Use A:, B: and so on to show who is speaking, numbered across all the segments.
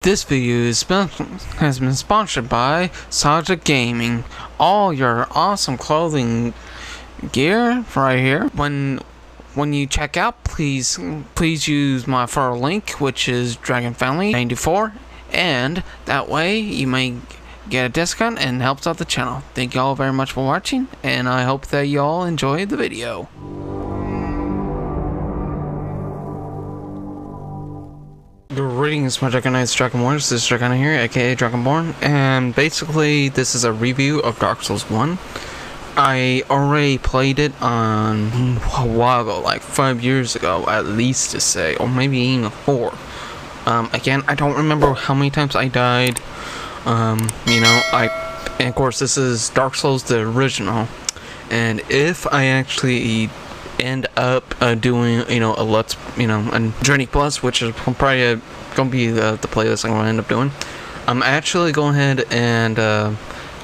A: This video has been sponsored by Saja Gaming. All your awesome clothing gear right here. When you check out, please use my referral link, which is Dragon Family 94, and that way you may get a discount and helps out the channel. Thank you all very much for watching, and I hope that you all enjoyed the video. Greetings, my Dragon Knights, Dragonborn. This is Dragon here, aka Dragonborn, and basically this is a review of Dark Souls 1. I already played it on a while ago, like 5 years ago at least to say, or maybe even 4. Again, I don't remember how many times I died. And of course this is Dark Souls the original, and if I actually end up doing a a Journey Plus, which is probably gonna be the playlist I'm gonna end up doing, I'm actually going ahead and go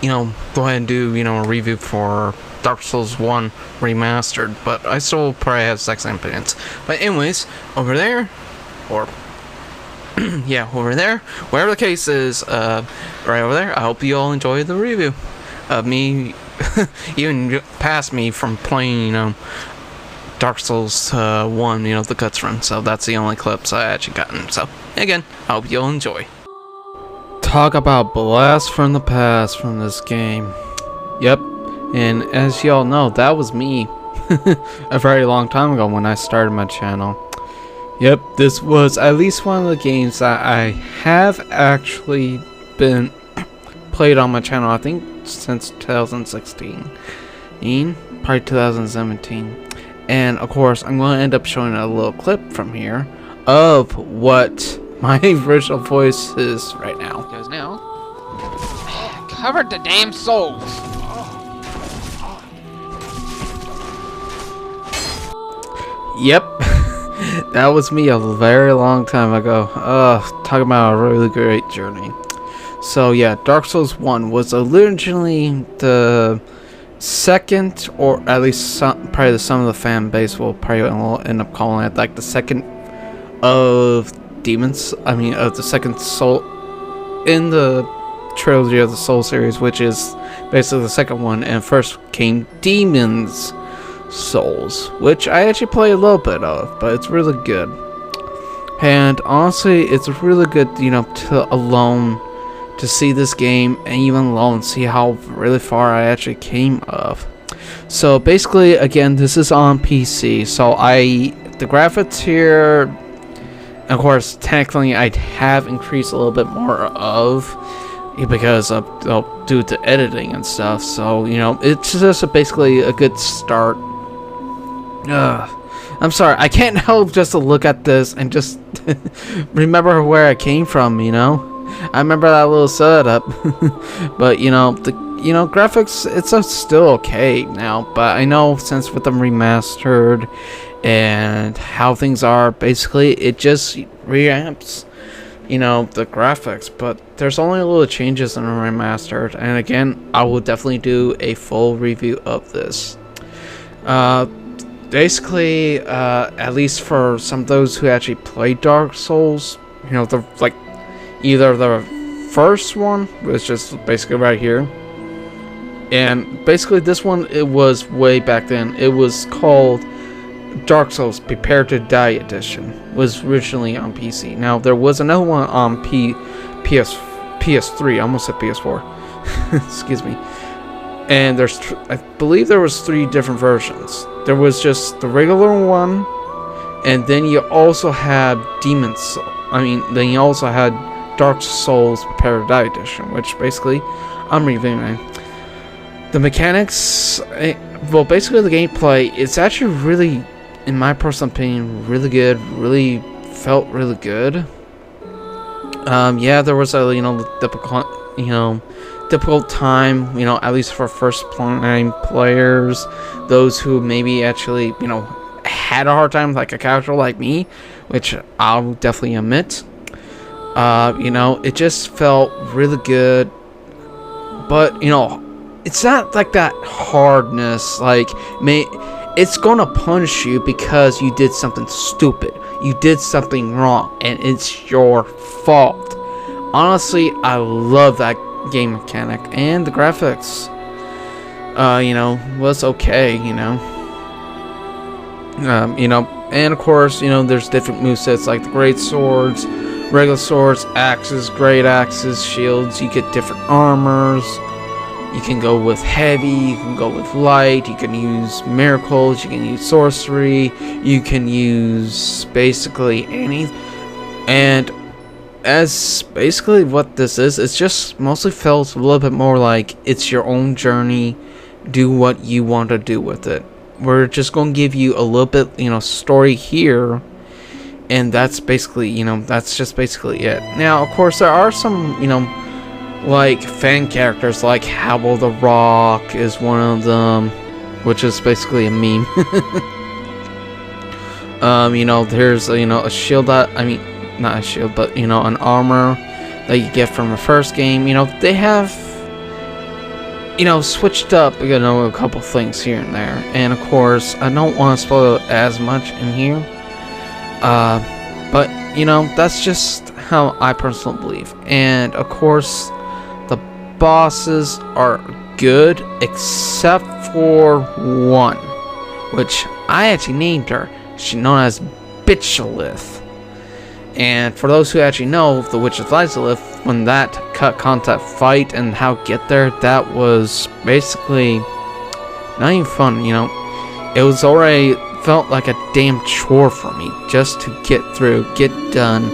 A: ahead and do a review for Dark Souls 1 remastered, but I still probably have sex opinions. But anyways, over there, or yeah, over there, whatever the case is, right over there, I hope you all enjoy the review of me even past me from playing Dark Souls 1, the cuts run. So that's the only clips I actually gotten. So again, I hope you'll enjoy. Talk about blast from the past from this game. Yep, and as y'all know, that was me a very long time ago when I started my channel. Yep, this was at least one of the games that I have actually been played on my channel, I think since 2016, probably 2017. And of course, I'm going to end up showing a little clip from here of what my original voice is right now.
B: Because now, covered the damn souls.
A: Yep, that was me a very long time ago. Talking about a really great journey. So yeah, Dark Souls 1 was originally the second, or at least probably some of the fan base will probably end up calling it like the second of demons. Of the second soul in the trilogy of the Soul series, which is basically the second one, and first came Demon's Souls, which I actually play a little bit of, but it's really good. And honestly, it's really good, to see this game, and even alone see how really far I actually came of. So basically, again, this is on PC, so the graphics here, of course, technically I'd have increased a little bit more of, because of due to editing and stuff. So it's just basically a good start. I'm sorry, I can't help just to look at this and just remember where I came from. I remember that little setup. But the graphics, it's still okay now, but I know since with them remastered and how things are, basically it just reamps the graphics, but there's only little changes in the remastered. And again, I will definitely do a full review of this. Basically, at least for some of those who actually played Dark Souls, either the first one, which is basically right here, and basically this one, it was way back then. It was called Dark Souls Prepare to Die Edition. Was originally on PC. Now there was another one on PS3. I almost said PS4. Excuse me. And I believe there was 3 different versions. There was just the regular one, and then you also had Demon's Soul. Then you also had Dark Souls Prepare to Die Edition, which basically I'm reviewing. The mechanics, basically the gameplay, it's actually really, in my personal opinion, really good. Really felt really good. Yeah, there was a difficult time, at least for first-time players, those who maybe actually had a hard time, like a casual like me, which I'll definitely admit. It just felt really good, but it's not like that hardness, it's gonna punish you because you did something stupid, you did something wrong, and it's your fault. honestly, I love that game mechanic, and the graphics, was okay, and of course, there's different movesets like the great swords, regular swords, axes, great axes, shields. You get different armors. You can go with heavy, you can go with light, you can use miracles, you can use sorcery, you can use basically any. And as basically what this is, it's just mostly felt a little bit more like it's your own journey. Do what you want to do with it. We're just going to give you a little bit, story here. And that's basically, that's just basically it. Now, of course, there are some, like fan characters like Howell the Rock is one of them, which is basically a meme. There's a shield that, not a shield, but an armor that you get from the first game. They have switched up a couple things here and there, and of course I don't want to spoil as much in here, but that's just how I personally believe. And of course the bosses are good except for one, which I actually named her. She's known as Bitchalith. And for those who actually know, the Witch of Lysalith, when that cut contact fight and how get there, that was basically not even fun, It was already felt like a damn chore for me just to get through, get done,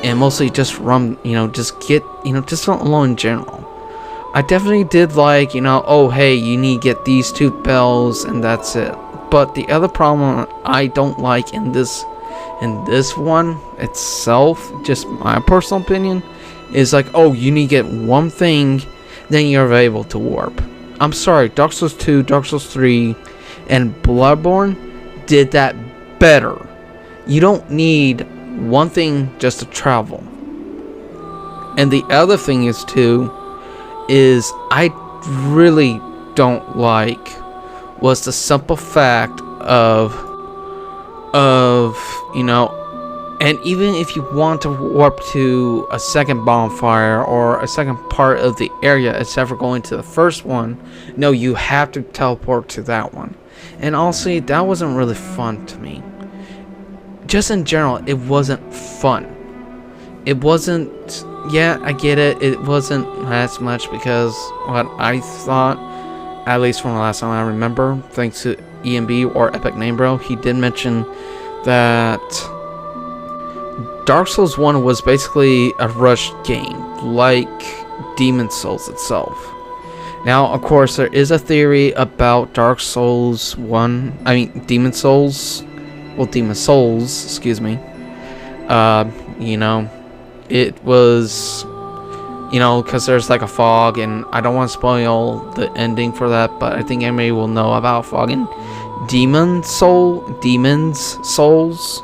A: and mostly just run, just get, just alone in general. I definitely did like, oh hey, you need to get these 2 bells and that's it. But the other problem I don't like in this one itself, just my personal opinion, is like, oh, you need to get one thing, then you're able to warp. I'm sorry, Dark Souls 2, Dark Souls 3, and Bloodborne did that better. You don't need one thing just to travel. And the other thing is I really don't like was the simple fact of and even if you want to warp to a second bonfire or a second part of the area except for going to the first one, no, you have to teleport to that one. And honestly, that wasn't really fun to me. Just in general, it wasn't fun. It wasn't, yeah, I get it, it wasn't as much because what I thought, at least from the last time I remember, thanks to EMB or Epic Name Bro, he did mention that Dark Souls 1 was basically a rushed game, like Demon Souls itself. Now, of course, there is a theory about Dark Souls 1, Demon Souls, excuse me. It was, because there's like a fog, and I don't want to spoil the ending for that, but I think everybody will know about fog and Demon's Souls,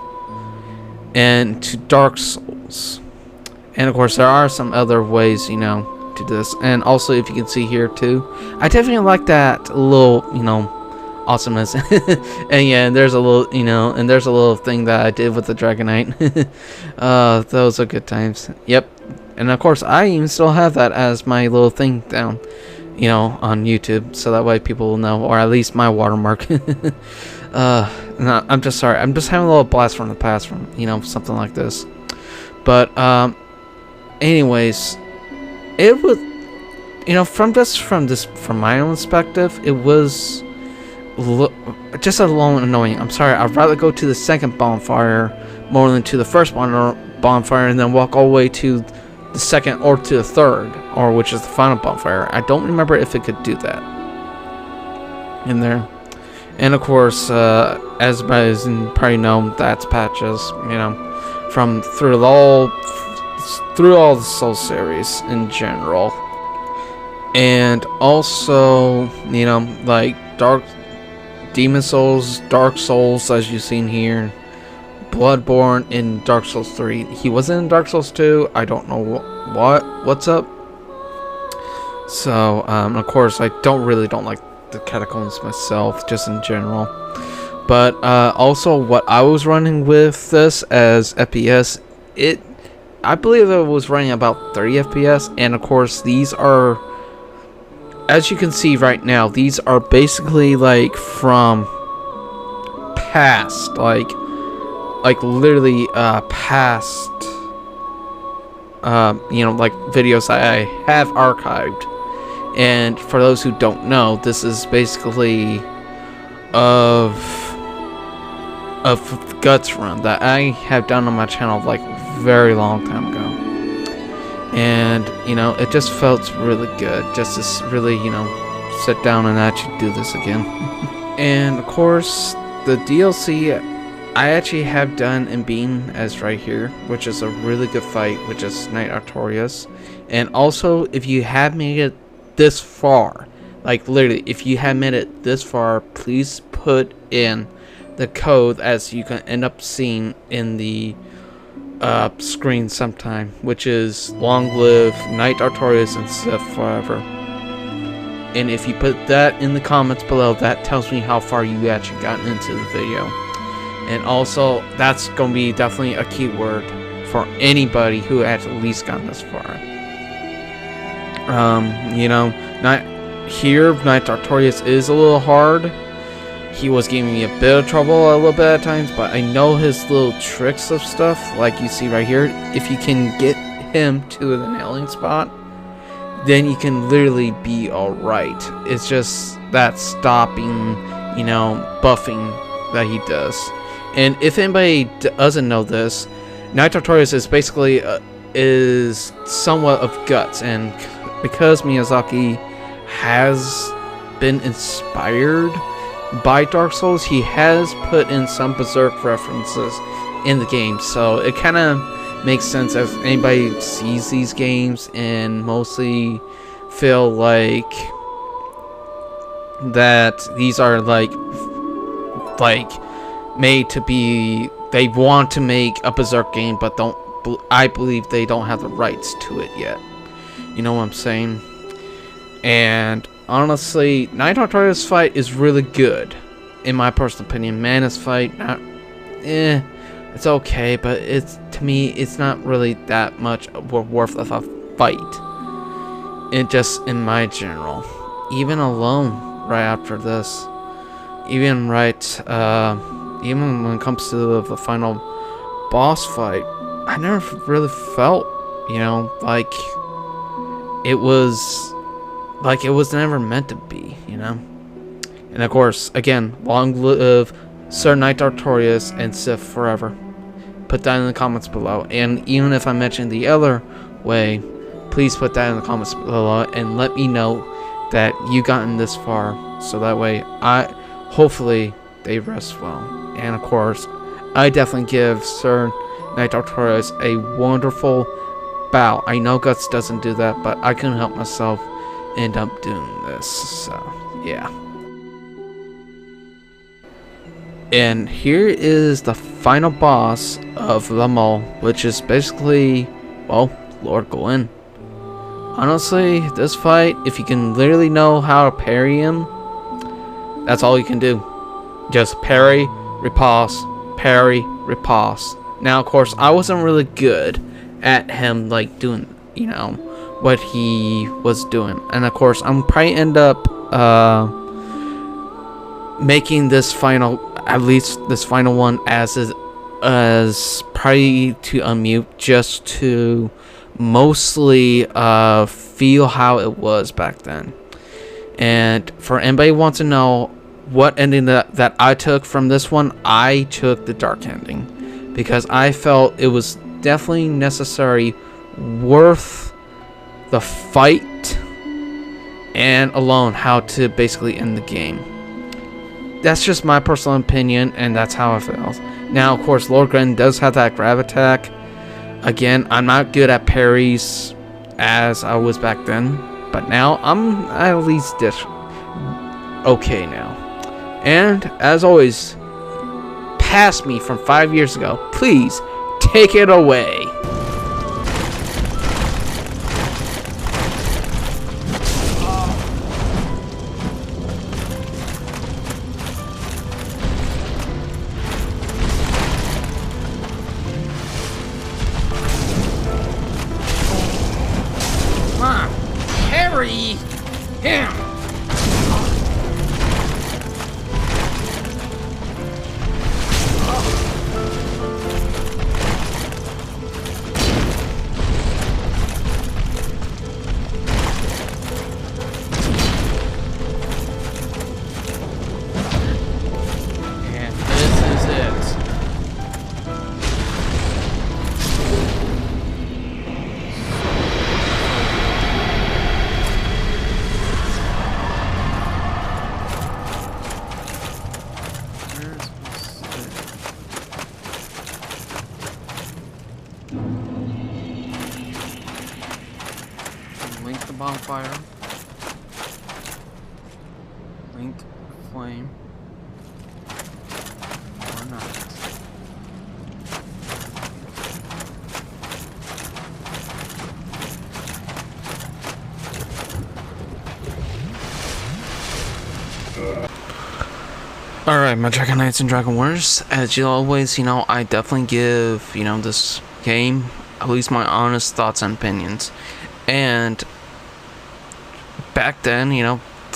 A: and to Dark Souls. And of course, there are some other ways, to this. And also, if you can see here too, I definitely like that little, awesomeness. And yeah, there's a little, and there's a little thing that I did with the Dragonite. Those are good times. Yep. And of course, I even still have that as my little thing down, on YouTube, so that way people will know, or at least my watermark. No, I'm just sorry. I'm just having a little blast from the past from, something like this. But, anyways, it was, from my own perspective, it was just a little annoying. I'm sorry. I'd rather go to the second bonfire more than to the first bonfire and then walk all the way to the second or to the third, or which is the final bonfire. I don't remember if it could do that in there. And of course, as you guys probably know, that's patches, from through all the Soul series in general. And also, like Demon Souls, Dark Souls, as you've seen here, Bloodborne in Dark Souls 3. He wasn't in Dark Souls 2. I don't know what's up. So, of course, I don't like the Catacombs myself, just in general. But also, what I was running with this as FPS, I believe it was running about 30 FPS, and of course these are, as you can see right now, these are basically like from past, like literally past, you know, like videos I have archived. And for those who don't know, this is basically of Guts Run that I have done on my channel like very long time ago. And you know, it just felt really good just to really, you know, sit down and actually do this again. And of course, the DLC I actually have done and beaten as right here, which is a really good fight, which is Knight Artorias. And also, if you have made it this far, like literally, if you have made it this far, please put in the code as you can end up seeing in the screen sometime, which is long live Knight Artorias and Sith forever. And if you put that in the comments below, that tells me how far you actually gotten into the video. And also, that's going to be definitely a keyword for anybody who has at least gotten this far. You know, Knight Artorias is a little hard. He was giving me a bit of trouble a little bit at times, but I know his little tricks of stuff, like you see right here. If you can get him to the nailing spot, then you can literally be alright. It's just that stopping, you know, buffing that he does. And if anybody doesn't know this, Knight Artorias is basically is somewhat of Guts, and because Miyazaki has been inspired by Dark Souls, he has put in some Berserk references in the game, so it kind of makes sense if anybody sees these games and mostly feel like that these are like made to be, they want to make a Berserk game, but I believe they don't have the rights to it yet. You know what I'm saying? And honestly, Knight Artorias' fight is really good, in my personal opinion. Mana's fight, not, it's okay, but it's, to me, it's not really that much worth of a fight. It just, in my general, even alone, right after this, even even when it comes to the final boss fight, I never really felt, you know, like it was never meant to be, you know. And of course, again, long live Sir Knight Artorias and Sith forever. Put that in the comments below. And even if I mentioned the other way, please put that in the comments below and let me know that you gotten this far, so that way hopefully they rest well. And of course, I definitely give Sir Knight Artorias a wonderful bow. I know Guts doesn't do that, but I couldn't help myself end up doing this, so yeah. And here is the final boss of the mall, which is basically, well, Lord Gwyn. Honestly, this fight, if you can literally know how to parry him, that's all you can do. Just parry, riposte, parry, riposte. Now, of course, I wasn't really good at him, like, doing, you know, what he was doing. And, of course, I'm probably end up, making this final, at least this final one, as probably to unmute, just to mostly, feel how it was back then. And for anybody who wants to know what ending that I took from this one, I took the dark ending, because I felt it was definitely necessary, worth the fight, and alone how to basically end the game. That's just my personal opinion, and that's how I felt. Now, of course, Lord Gwyn does have that grab attack. Again, I'm not good at parries as I was back then, but now I'm at least okay now. And as always, past me from 5 years ago, please take it away.
B: breathe. Him.
C: And this is it.
A: Link the bonfire. Link flame. Or not. Alright, my Dragon Knights and Dragon Wars. As you always, I definitely give, this game at least my honest thoughts and opinions. And back then,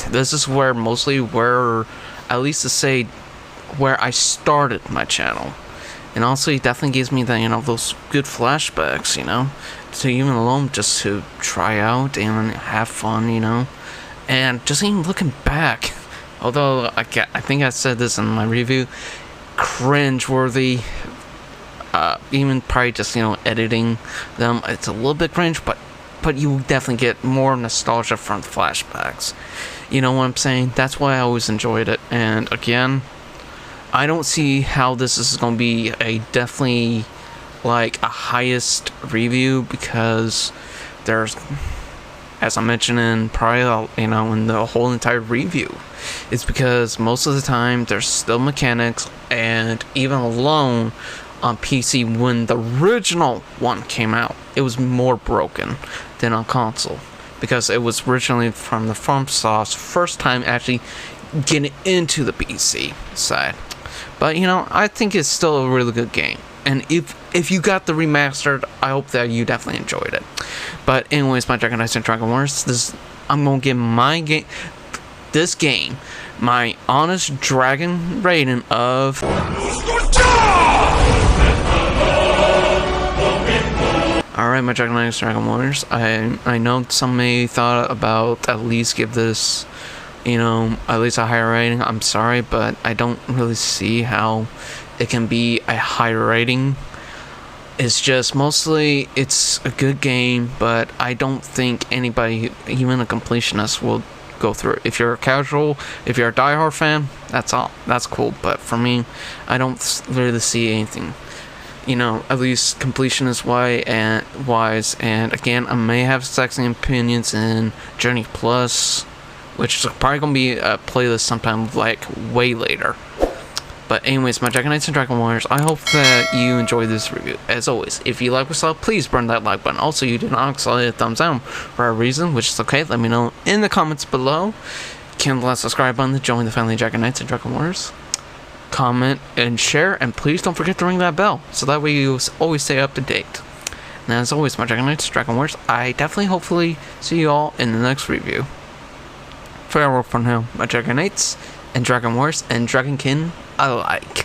A: this is where at least to say, where I started my channel. And also, it definitely gives me that, those good flashbacks, to even alone just to try out and have fun, and just even looking back. Although I think I said this in my review, cringe-worthy. Even probably just editing them, it's a little bit cringe, but you definitely get more nostalgia from flashbacks. You know what I'm saying? That's why I always enjoyed it. And again, I don't see how this is going to be a definitely like a highest review, because there's, as I mentioned in probably in the whole entire review, it's because most of the time there's still mechanics, and even alone on PC when the original one came out, it was more broken than on console, because it was originally from the FromSoft's first time actually getting into the PC side. But I think it's still a really good game, and if you got the remastered, I hope that you definitely enjoyed it. But anyways, my Dragon Knights and Dragon Wars, I'm gonna give this game my honest dragon rating of alright, my Dragon Knights Dragon Warriors. I know some may thought about at least give this, at least a higher rating. I'm sorry, but I don't really see how it can be a higher rating. It's just mostly it's a good game, but I don't think anybody, even a completionist, will go through it. If you're a casual, if you're a diehard fan, that's cool. But for me, I don't really see anything, at least completionist wise. And again, I may have sexy opinions in Journey Plus, which is probably gonna be a playlist sometime like way later. But anyways, my Dragon Knights and Dragon Warriors, I hope that you enjoyed this review. As always, if you like what I saw, please burn that like button. Also, you did not accidentally hit a thumbs down for a reason, which is okay. Let me know in the comments below. Kindle that subscribe button to join the family of Dragon Knights and Dragon Warriors. Comment and share, and please don't forget to ring that bell, so that way you always stay up to date. And as always, my Dragon Knights and Dragon Warriors, I definitely hopefully see you all in the next review. Farewell for now, my Dragon Knights and Dragon Warriors and Dragonkin alike.